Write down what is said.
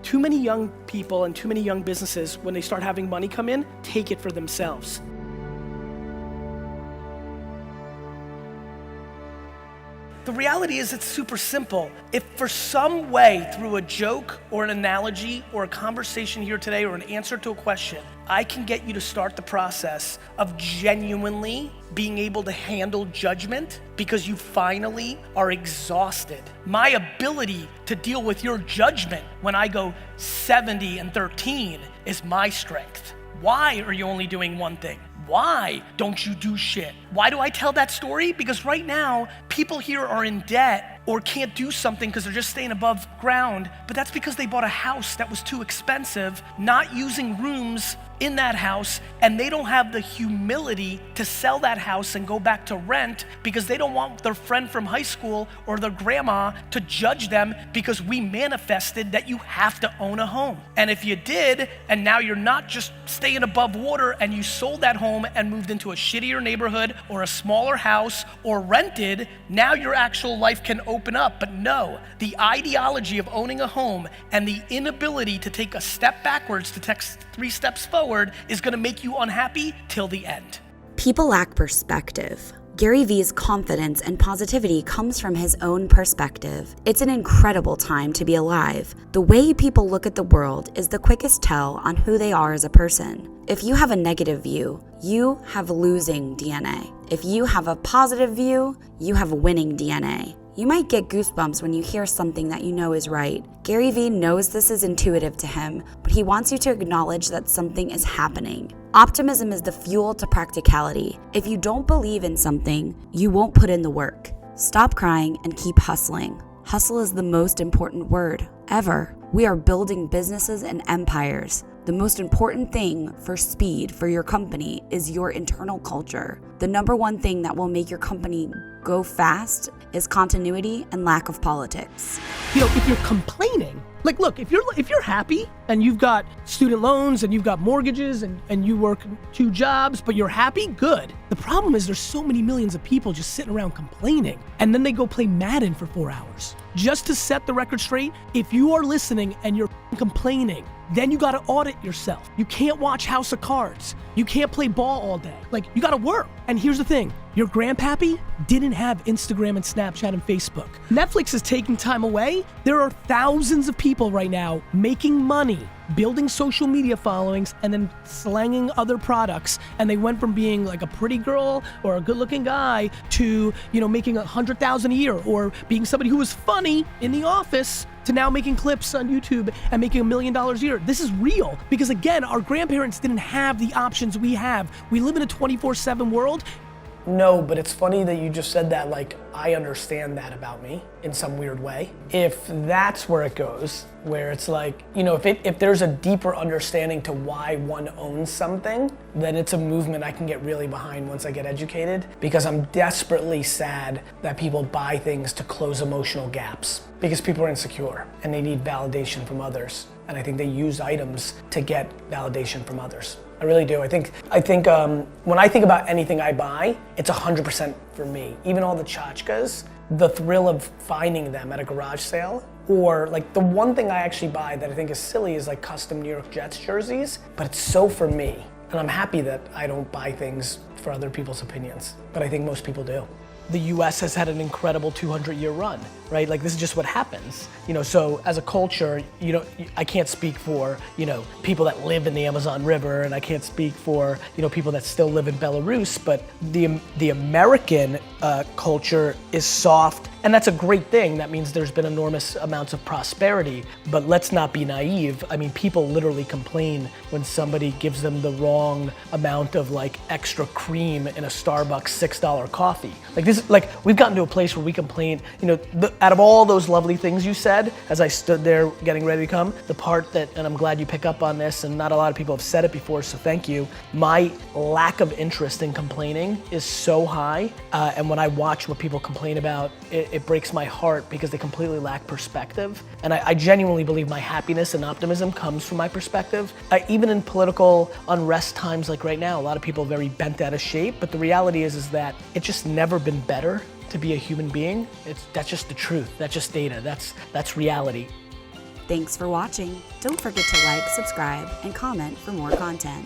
Too many young people and too many young businesses, when they start having money come in, take it for themselves. The reality is it's super simple. If for some way, through a joke or an analogy or a conversation here today or an answer to a question, I can get you to start the process of genuinely being able to handle judgment because you finally are exhausted. My ability to deal with your judgment when I go 70 and 13 is my strength. Why are you only doing one thing? Why don't you do shit? Why do I tell that story? Because right now, people here are in debt or can't do something because they're just staying above ground, but that's because they bought a house that was too expensive, not using rooms in that house, and they don't have the humility to sell that house and go back to rent because they don't want their friend from high school or their grandma to judge them because we manifested that you have to own a home. And if you did, and now you're not just staying above water and you sold that home and moved into a shittier neighborhood or a smaller house or rented, now your actual life can open up. But no, the ideology of owning a home and the inability to take a step backwards to take 3 steps forward is gonna make you unhappy till the end. People lack perspective. GaryVee's confidence and positivity comes from his own perspective. It's an incredible time to be alive. The way people look at the world is the quickest tell on who they are as a person. If you have a negative view, you have losing DNA. If you have a positive view, you have winning DNA. You might get goosebumps when you hear something that you know is right. GaryVee knows this is intuitive to him, but he wants you to acknowledge that something is happening. Optimism is the fuel to practicality. If you don't believe in something, you won't put in the work. Stop crying and keep hustling. Hustle is the most important word ever. We are building businesses and empires. The most important thing for speed for your company is your internal culture. The number one thing that will make your company go fast is continuity and lack of politics. You know, if you're complaining, like look, if you're happy and you've got student loans and you've got mortgages and you work 2 jobs, but you're happy, good. The problem is there's so many millions of people just sitting around complaining, and then they go play Madden for 4 hours. Just to set the record straight, if you are listening and you're complaining, then you gotta audit yourself. You can't watch House of Cards. You can't play ball all day. Like, you gotta work. And here's the thing, your grandpappy didn't have Instagram and Snapchat and Facebook. Netflix is taking time away. There are thousands of people right now making money, building social media followings, and then slanging other products. And they went from being like a pretty girl or a good looking guy to, you know, making 100,000 a year, or being somebody who was funny in the office to now making clips on YouTube and making $1 million a year. This is real, because again, our grandparents didn't have the options we have. We live in a 24/7 world. No, but it's funny that you just said that. Like, I understand that about me in some weird way. If that's where it goes, where it's like, you know, if there's a deeper understanding to why one owns something, then it's a movement I can get really behind once I get educated, because I'm desperately sad that people buy things to close emotional gaps, because people are insecure and they need validation from others. And I think they use items to get validation from others. I really do. I think when I think about anything I buy, it's 100% for me. Even all the tchotchkes, the thrill of finding them at a garage sale, or like the one thing I actually buy that I think is silly is like custom New York Jets jerseys, but it's so for me. And I'm happy that I don't buy things for other people's opinions, but I think most people do. The US has had an incredible 200-year run, right? Like, this is just what happens. You know, so as a culture, you know, I can't speak for, you know, people that live in the Amazon River, and I can't speak for, you know, people that still live in Belarus, but the American culture is soft, and that's a great thing. That means there's been enormous amounts of prosperity, but let's not be naive. I mean, people literally complain when somebody gives them the wrong amount of like extra cream in a Starbucks $6 coffee. Like this, like we've gotten to a place where we complain, you know, out of all those lovely things you said, as I stood there getting ready to come, the part that, and I'm glad you pick up on this, and not a lot of people have said it before, so thank you. My lack of interest in complaining is so high, and when I watch what people complain about, it breaks my heart because they completely lack perspective. And I genuinely believe my happiness and optimism comes from my perspective. Even in political unrest times like right now, a lot of people are very bent out of shape, but the reality is that it's just never been better to be a human being. That's just the truth. That's just data. That's reality. Thanks for watching. Don't forget to like, subscribe, and comment for more content.